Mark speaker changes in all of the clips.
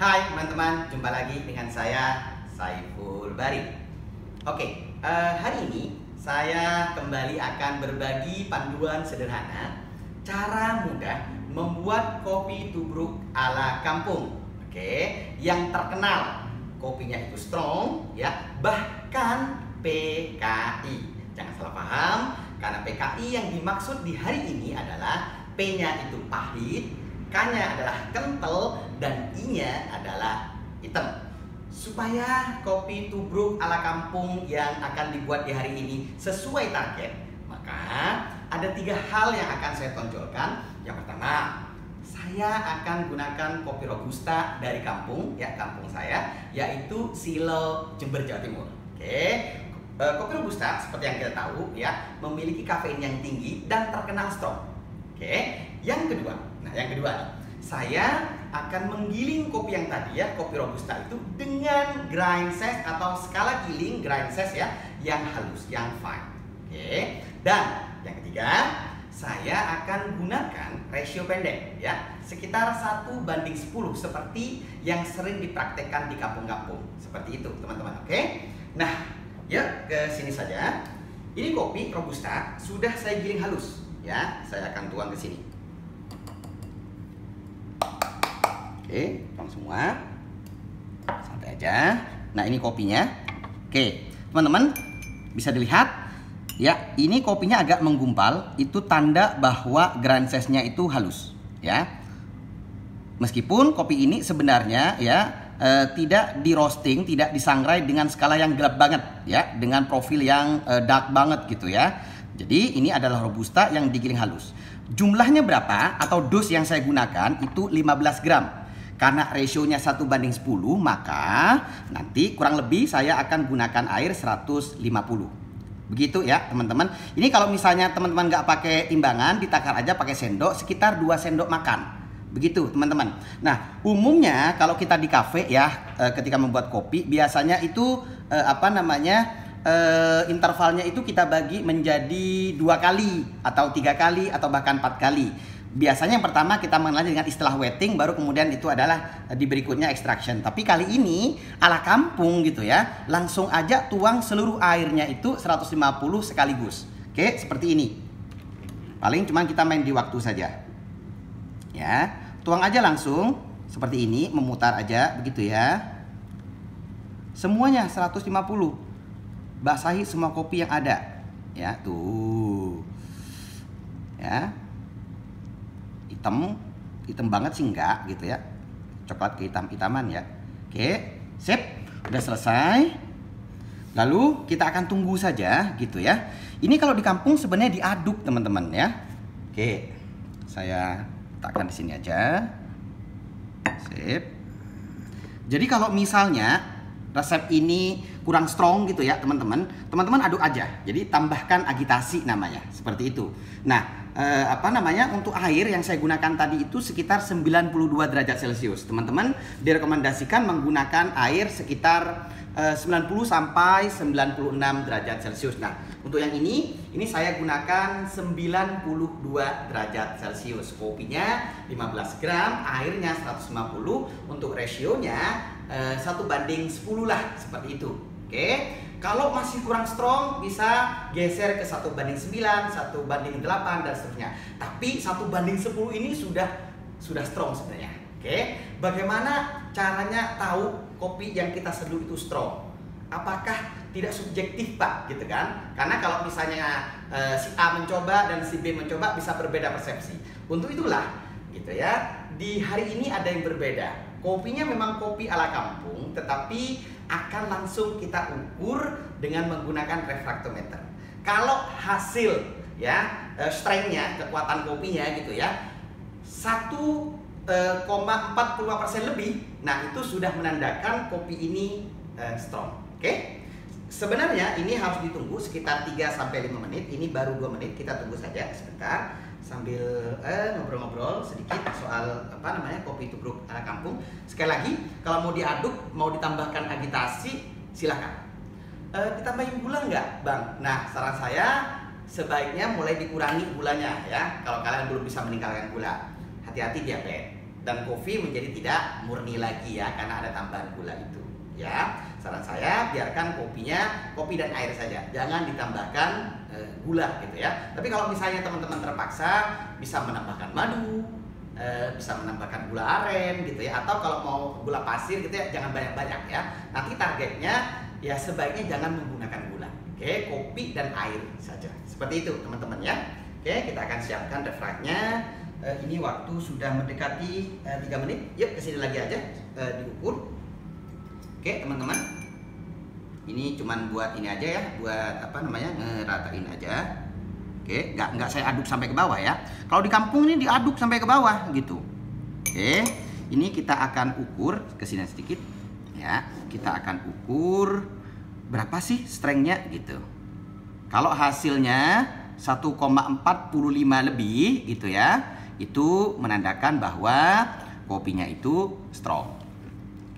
Speaker 1: Hai teman-teman, jumpa lagi dengan saya Saiful Bari. Hari ini saya kembali akan berbagi panduan sederhana cara mudah membuat kopi tubruk ala kampung. Yang terkenal kopinya itu strong ya, bahkan PKI. Jangan salah paham, karena PKI yang dimaksud di hari ini adalah P-nya itu pahit, K-nya adalah kental, dan I-nya adalah hitam. Supaya kopi tubruk ala kampung yang akan dibuat di hari ini sesuai target, maka ada 3 hal yang akan saya tonjolkan. Yang pertama, saya akan gunakan kopi robusta dari kampung saya, yaitu Silo, Jember, Jawa Timur. Kopi robusta seperti yang kita tahu ya, memiliki kafein yang tinggi dan terkenal strong. Yang kedua nih, saya akan menggiling kopi yang tadi ya, kopi robusta itu dengan grind size atau skala giling grind size ya, yang halus, yang fine. Dan yang ketiga, saya akan gunakan rasio pendek ya, sekitar 1:10 seperti yang sering dipraktekkan di kampung-kampung. Seperti itu teman-teman. Nah, ya ke sini saja. Ini kopi robusta sudah saya giling halus ya. Saya akan tuang ke sini. Tuang semua. Santai aja. Nah, ini kopinya. Teman-teman bisa dilihat ya, ini kopinya agak menggumpal, itu tanda bahwa grind size-nya itu halus ya. Meskipun kopi ini sebenarnya ya tidak di roasting, tidak disangrai dengan skala yang gelap banget ya, dengan profil yang dark banget gitu ya. Jadi ini adalah robusta yang digiling halus. Jumlahnya berapa atau dos yang saya gunakan itu 15 gram. Karena rasionya 1:10, maka nanti kurang lebih saya akan gunakan air 150. Begitu ya teman-teman. Ini kalau misalnya teman-teman nggak pakai timbangan, ditakar aja pakai sendok, sekitar 2 sendok makan. Begitu teman-teman. Nah, umumnya kalau kita di kafe ya, ketika membuat kopi biasanya itu intervalnya itu kita bagi menjadi 2 kali atau 3 kali atau bahkan 4 kali. Biasanya yang pertama kita mengenal dengan istilah wetting, baru kemudian itu adalah di berikutnya extraction. Tapi kali ini ala kampung gitu ya, langsung aja tuang seluruh airnya itu 150 sekaligus. Seperti ini. Paling cuman kita main di waktu saja. Ya, tuang aja langsung seperti ini, memutar aja begitu ya. Semuanya 150. Basahi semua kopi yang ada. Ya, tuh. Ya. Hitam banget sih enggak gitu ya, coklat kehitam-hitaman ya. Sip, udah selesai. Lalu kita akan tunggu saja gitu ya. Ini kalau di kampung sebenarnya diaduk teman-teman ya. Saya letakkan di sini aja. Sip. Jadi kalau misalnya resep ini kurang strong gitu ya teman-teman, aduk aja. Jadi tambahkan agitasi namanya, seperti itu. Nah, untuk air yang saya gunakan tadi itu sekitar 92 derajat Celcius. Teman-teman direkomendasikan menggunakan air sekitar 90 sampai 96 derajat Celcius. Nah, untuk yang ini saya gunakan 92 derajat Celcius. Kopinya 15 gram, airnya 150. Untuk rasionya 1:10 lah, seperti itu. Kalau masih kurang strong bisa geser ke 1:9, 1:8 dan seterusnya. Tapi 1:10 ini sudah strong sebenarnya. Bagaimana caranya tahu kopi yang kita seduh itu strong? Apakah tidak subjektif Pak gitu kan? Karena kalau misalnya si A mencoba dan si B mencoba bisa berbeda persepsi. Untuk itulah gitu ya, di hari ini ada yang berbeda. Kopinya memang kopi ala kampung, tetapi akan langsung kita ukur dengan menggunakan refraktometer. Kalau hasil ya strength-nya, kekuatan kopinya gitu ya, 1,45% lebih, nah itu sudah menandakan kopi ini strong. Sebenarnya ini harus ditunggu sekitar 3-5 menit. Ini baru 2 menit, kita tunggu saja sebentar sambil ngobrol-ngobrol sedikit soal kopi tubruk ala kampung. Sekali lagi, kalau mau diaduk, mau ditambahkan agitasi, silakan. Ditambahin gula nggak, Bang? Nah, saran saya sebaiknya mulai dikurangi gulanya ya. Kalau kalian belum bisa meninggalkan gula, hati-hati diabetes. dan kopi menjadi tidak murni lagi ya, karena ada tambahan gula itu ya. Saran saya biarkan kopi dan air saja, jangan ditambahkan gula gitu ya. Tapi kalau misalnya teman-teman terpaksa, bisa menambahkan madu, bisa menambahkan gula aren gitu ya, atau kalau mau gula pasir gitu ya, jangan banyak-banyak ya. Nanti targetnya ya sebaiknya jangan menggunakan gula. Oke, kopi dan air saja. Seperti itu teman-teman ya. Oke, kita akan siapkan refrightnya. Ini waktu sudah mendekati 3 menit. Yuk kesini lagi aja diukur. Oke teman-teman, ini cuman buat ini aja ya, buat apa namanya, ngeratain aja. Oke, nggak saya aduk sampai ke bawah ya. Kalau di kampung ini diaduk sampai ke bawah gitu. Oke, ini kita akan ukur kesini sedikit ya. Kita akan ukur berapa sih strengthnya gitu. Kalau hasilnya 1,45 lebih gitu ya, itu menandakan bahwa kopinya itu strong.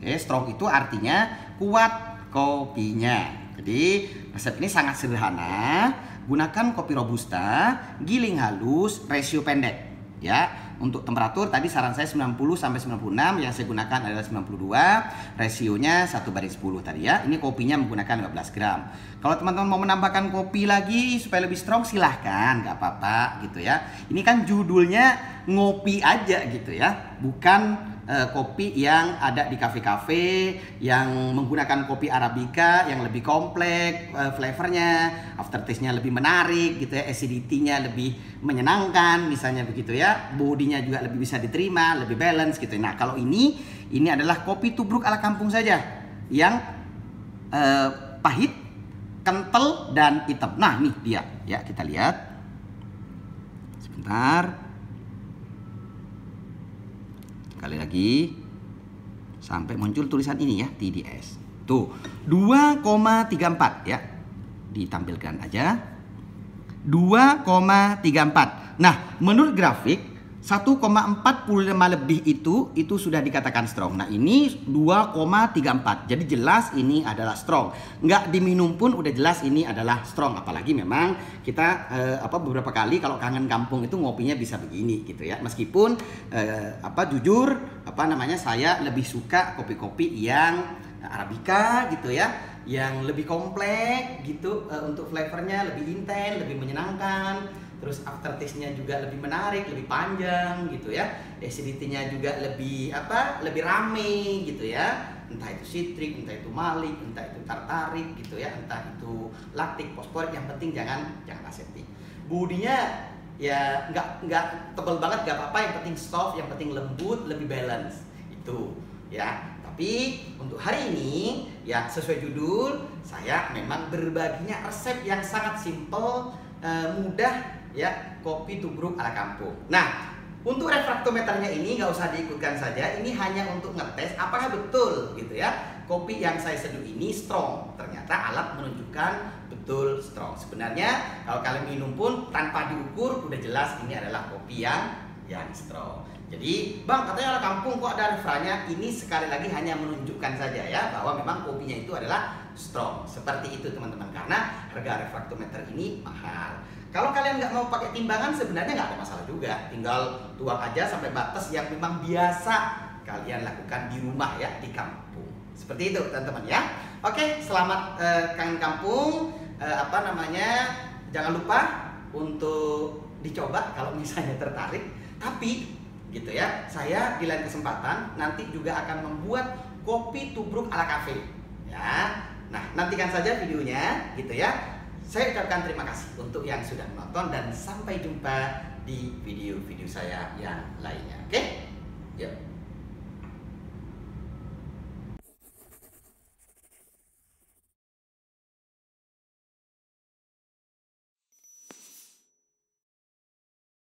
Speaker 1: Oke, strong itu artinya kuat kopinya. Jadi resep ini sangat sederhana. Gunakan kopi robusta, giling halus, rasio pendek ya. Untuk temperatur tadi saran saya 90 sampai 96, yang saya gunakan adalah 92, rasionya 1/10 tadi ya. Ini kopinya menggunakan 15 gram. Kalau teman-teman mau menambahkan kopi lagi supaya lebih strong, silahkan, nggak apa-apa gitu ya. Ini kan judulnya ngopi aja gitu ya, bukan kopi yang ada di kafe-kafe yang menggunakan kopi Arabica yang lebih kompleks, flavornya, aftertaste-nya lebih menarik gitu ya, acidity-nya lebih menyenangkan misalnya begitu ya, bodinya juga lebih bisa diterima, lebih balance gitu. Nah kalau ini adalah kopi tubruk ala kampung saja yang pahit, kental dan hitam. Nah nih dia ya, kita lihat sebentar. Sekali lagi sampai muncul tulisan ini ya, TDS. Tuh 2,34 ya. Ditampilkan aja 2,34. Nah, menurut grafik 1,45 lebih itu sudah dikatakan strong. Nah, ini 2,34. Jadi jelas ini adalah strong. Nggak diminum pun udah jelas ini adalah strong. Apalagi memang kita beberapa kali kalau kangen kampung itu ngopinya bisa begini gitu ya. Meskipun jujur saya lebih suka kopi-kopi yang Arabica gitu ya, yang lebih kompleks gitu, untuk flavornya lebih intens, lebih menyenangkan. Terus aftertaste-nya juga lebih menarik, lebih panjang gitu ya. Acidity-nya juga lebih lebih rame gitu ya. Entah itu citrik, entah itu malik, entah itu tartarik gitu ya, entah itu laktik, fosforik, yang penting jangan asetik. Bodinya ya nggak tebal banget, nggak apa-apa, yang penting soft, yang penting lembut, lebih balance itu ya. Tapi untuk hari ini ya sesuai judul, saya memang berbaginya resep yang sangat simple, mudah ya, kopi tubruk ala kampung. Nah, untuk refraktometernya ini nggak usah diikutkan saja. Ini hanya untuk ngetes apakah betul gitu ya, kopi yang saya seduh ini strong. Ternyata alat menunjukkan betul strong. Sebenarnya kalau kalian minum pun tanpa diukur udah jelas ini adalah kopi yang strong. Jadi bang, katanya ala kampung kok ada refranya. Ini sekali lagi hanya menunjukkan saja ya, bahwa memang kopinya itu adalah strong. Seperti itu teman-teman, karena harga refraktometer ini mahal. Kalau kalian nggak mau pakai timbangan, sebenarnya nggak ada masalah juga. Tinggal tuang aja sampai batas yang memang biasa kalian lakukan di rumah ya, di kampung. Seperti itu teman-teman ya. Oke, selamat kangen kampung. Jangan lupa untuk dicoba kalau misalnya tertarik. Tapi gitu ya, saya di lain kesempatan nanti juga akan membuat kopi tubruk ala kafe ya. Nah, nantikan saja videonya gitu ya. Saya ucapkan terima kasih untuk yang sudah menonton dan sampai jumpa di video-video saya yang lainnya. Oke? Yuk.